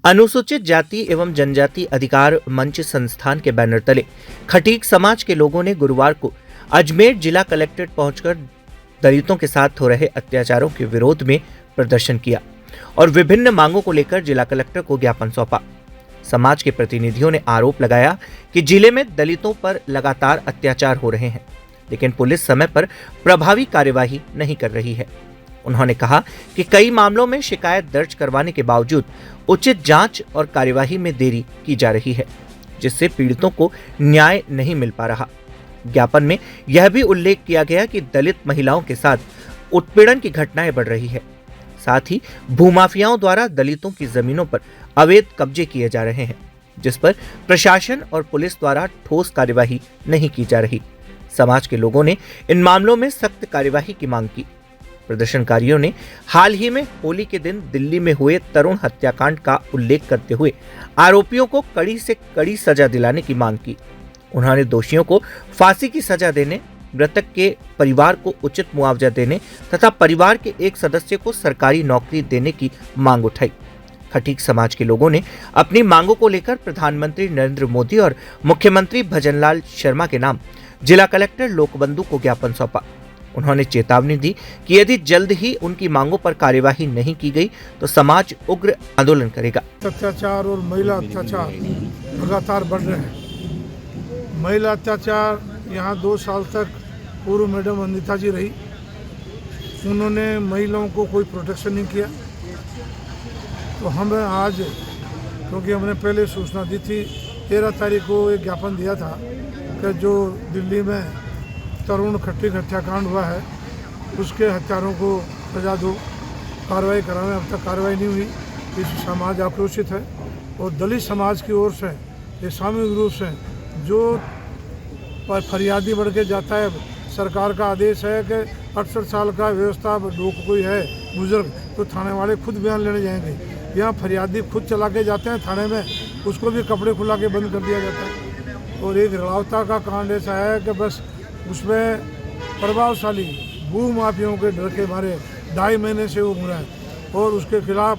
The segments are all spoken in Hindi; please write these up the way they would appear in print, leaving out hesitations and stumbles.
अनुसूचित जाति एवं जनजाति अधिकार मंच संस्थान के बैनर तले खटीक समाज के लोगों ने गुरुवार को अजमेर जिला कलेक्ट्रेट पहुंचकर दलितों के साथ हो रहे अत्याचारों के विरोध में प्रदर्शन किया और विभिन्न मांगों को लेकर जिला कलेक्टर को ज्ञापन सौंपा। समाज के प्रतिनिधियों ने आरोप लगाया कि जिले में दलितों पर लगातार अत्याचार हो रहे हैं, लेकिन पुलिस समय पर प्रभावी कार्यवाही नहीं कर रही है। उन्होंने कहा कि कई मामलों में शिकायत दर्ज करवाने के बावजूद उचित जांच और कार्यवाही में देरी की जा रही है, जिससे पीड़ितों को न्याय नहीं मिल पा रहा। ज्ञापन में यह भी उल्लेख किया गया कि दलित महिलाओं के साथ उत्पीड़न की घटनाएं बढ़ रही है। साथ ही भूमाफियाओं द्वारा दलितों की जमीनों पर अवैध कब्जे किए जा रहे हैं, जिस पर प्रशासन और पुलिस द्वारा ठोस कार्यवाही नहीं की जा रही। समाज के लोगों ने इन मामलों में सख्त कार्यवाही की मांग की। प्रदर्शनकारियों ने हाल ही में होली के दिन दिल्ली में हुए तरुण हत्याकांड का उल्लेख करते हुए आरोपियों को कड़ी से कड़ी सजा दिलाने की मांग की। उन्होंने दोषियों को फांसी की सजा देने, मृतक के परिवार को उचित मुआवजा देने तथा परिवार के एक सदस्य को सरकारी नौकरी देने की मांग उठाई। खटीक समाज के लोगों ने अपनी मांगों को लेकर प्रधानमंत्री नरेंद्र मोदी और मुख्यमंत्री भजनलाल शर्मा के नाम जिला कलेक्टर लोकबंधु को ज्ञापन सौंपा। उन्होंने चेतावनी दी कि यदि जल्द ही उनकी मांगों पर कार्यवाही नहीं की गई तो समाज उग्र आंदोलन करेगा। अत्याचार और महिला अत्याचार लगातार बढ़ रहे हैं। महिला अत्याचार यहाँ 2 साल तक पूर्व मैडम अनिता जी रही, उन्होंने महिलाओं को कोई प्रोटेक्शन नहीं किया। तो हमें आज, क्योंकि हमने पहले सूचना दी थी, 13 तारीख को एक ज्ञापन दिया था कि जो दिल्ली में तरुण खटीक हत्याकांड हुआ है उसके हत्यारों को सजा दो, कार्रवाई कराने। अब तक कार्रवाई नहीं हुई, इस समाज आक्रोशित है। और दलित समाज की ओर से ये सामूहिक रूप से जो फरियादी बढ़ के जाता है, सरकार का आदेश है कि 68 साल का व्यवस्था लोग कोई है बुजुर्ग तो थाने वाले खुद बयान लेने जाएंगे। यहाँ फरियादी खुद चला के जाते हैं थाने में, उसको भी कपड़े खुला के बंद कर दिया जाता है। और एक रड़ावता का कांड ऐसा है कि बस उसमें प्रभावशाली भूमाफियों के डर के मारे 2.5 महीने से वो घूरा है और उसके खिलाफ,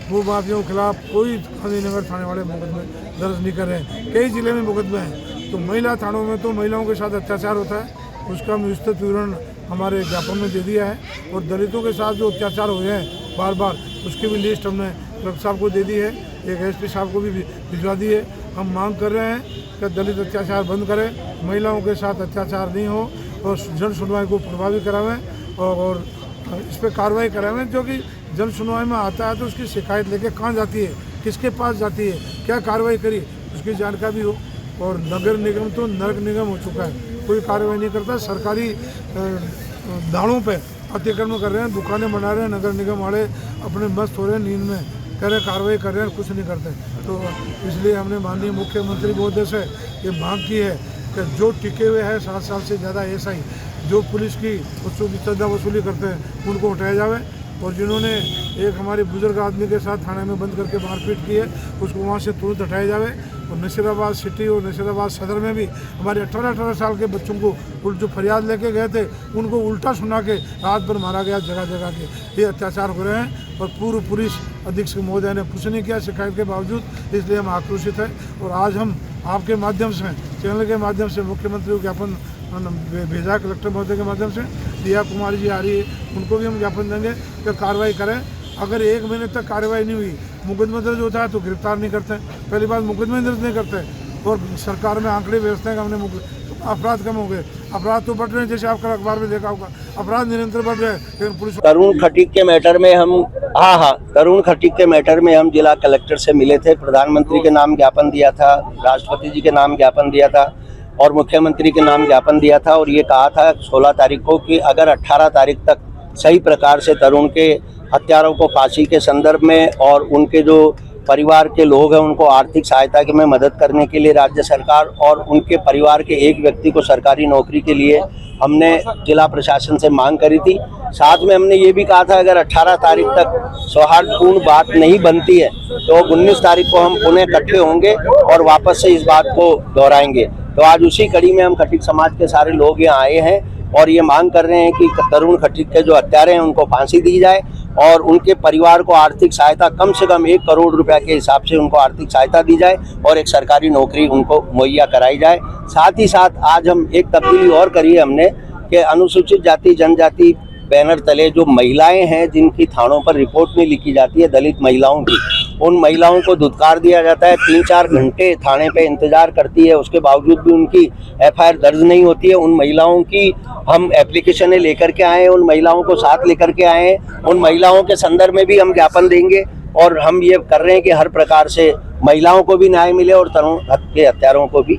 भूमाफियों के खिलाफ कोई गांधीनगर थाने वाले मुकदमे दर्ज नहीं कर रहे हैं। कई जिले में मुकदमे हैं। तो महिला थानों में तो महिलाओं के साथ अत्याचार होता है, उसका हम विस्तृत विवरण हमारे ज्ञापन में दे दिया है। और दलितों के साथ जो अत्याचार हुए हैं बार बार, उसकी भी लिस्ट हमने कलेक्टर साहब को दे दी है, एक एसपी साहब को भी भिजवा दी है। हम मांग कर रहे हैं कि दलित अत्याचार बंद करें, महिलाओं के साथ अत्याचार नहीं हो और जन सुनवाई को प्रभावी करावें और इस पर कार्रवाई करावें। जो कि जन सुनवाई में आता है तो उसकी शिकायत लेके कहाँ जाती है, किसके पास जाती है, क्या कार्रवाई करी, उसकी जानकारी हो। और नगर निगम तो नरक निगम हो चुका है, कोई कार्रवाई नहीं करता। सरकारी दाड़ों पे अतिक्रमण कर रहे हैं, दुकानें बना रहे हैं, नगर निगम वाले अपने मस्त हो रहे हैं, नींद में कह रहे कार्रवाई कर रहे हैं, कुछ नहीं करते। तो इसलिए हमने माननीय मुख्यमंत्री महोदय से ये मांग की है कि जो टिके हुए हैं 7 साल से ज़्यादा एसआई जो पुलिस की चंदा वसूली करते हैं उनको उठाया जाए। और जिन्होंने एक हमारे बुजुर्ग आदमी के साथ थाने में बंद करके मारपीट की है उसको वहाँ से तुरंत हटाया जाए। और नशीराबाद सिटी और नशीराबाद सदर में भी हमारे 18-18 साल के बच्चों को जो फरियाद लेके गए थे उनको उल्टा सुना के रात भर मारा गया। जगह जगह के ये अत्याचार हो रहे हैं और पूर्व पुलिस अधीक्षक महोदय ने कुछ नहीं किया शिकायत के बावजूद, इसलिए हम आक्रोशित हैं। और आज हम आपके माध्यम से, चैनल के माध्यम से मुख्यमंत्री को ज्ञापन भेजा, कलेक्टर महोदय के माध्यम से। दिया कुमारी जी आ रही है, उनको भी हम ज्ञापन देंगे कि कार्रवाई करें। अगर 1 महीने तक कार्रवाई नहीं हुई, मुकदमा दर्ज होता है तो गिरफ्तार नहीं करते। पहली बात मुकदमे दर्ज नहीं करते और सरकार में आंकड़े भेजते हैं कि हमने अपराध कम हो गए। अपराध तो बढ़ रहे हैं, जैसे आपका अखबार में देखा होगा, अपराध निरंतर बढ़ रहे हैं। लेकिन पुलिस तरुण खटीक के मैटर में हम तरुण खटीक के मैटर में हम जिला कलेक्टर से मिले थे। प्रधानमंत्री के नाम ज्ञापन दिया था, राष्ट्रपति जी के नाम ज्ञापन दिया था और मुख्यमंत्री के नाम ज्ञापन दिया था। और ये कहा था 16 तारीख को कि अगर 18 तारीख तक सही प्रकार से तरुण के हत्यारों को फांसी के संदर्भ में और उनके जो परिवार के लोग हैं उनको आर्थिक सहायता की में मदद करने के लिए राज्य सरकार और उनके परिवार के एक व्यक्ति को सरकारी नौकरी के लिए हमने जिला प्रशासन से मांग करी थी। साथ में हमने ये भी कहा था अगर 18 तारीख तक सौहार्दपूर्ण बात नहीं बनती है तो 19 तारीख को हम पुनः इकट्ठे होंगे और वापस से इस बात को दोहराएंगे। तो आज उसी कड़ी में हम खटीक समाज के सारे लोग यहाँ आए हैं और ये मांग कर रहे हैं कि तरुण खटीक के जो हत्यारे हैं उनको फांसी दी जाए और उनके परिवार को आर्थिक सहायता कम से कम 1 करोड़ रुपए के हिसाब से उनको आर्थिक सहायता दी जाए और एक सरकारी नौकरी उनको मुहैया कराई जाए। साथ ही साथ आज हम एक तब्दीली और करी है हमने कि अनुसूचित जाति जनजाति बैनर तले जो महिलाएं हैं जिनकी थानों पर रिपोर्ट नहीं लिखी जाती है, दलित महिलाओं की, उन महिलाओं को धुतकार दिया जाता है। 3-4 घंटे थाने पे इंतजार करती है, उसके बावजूद भी उनकी एफआईआर दर्ज नहीं होती है। उन महिलाओं की हम एप्लीकेशनें लेकर के आए हैं, उन महिलाओं को साथ लेकर के आए हैं, उन महिलाओं के संदर्भ में भी हम ज्ञापन देंगे और हम ये कर रहे हैं कि हर प्रकार से महिलाओं को भी न्याय मिले और तरुण के हत्यारों को भी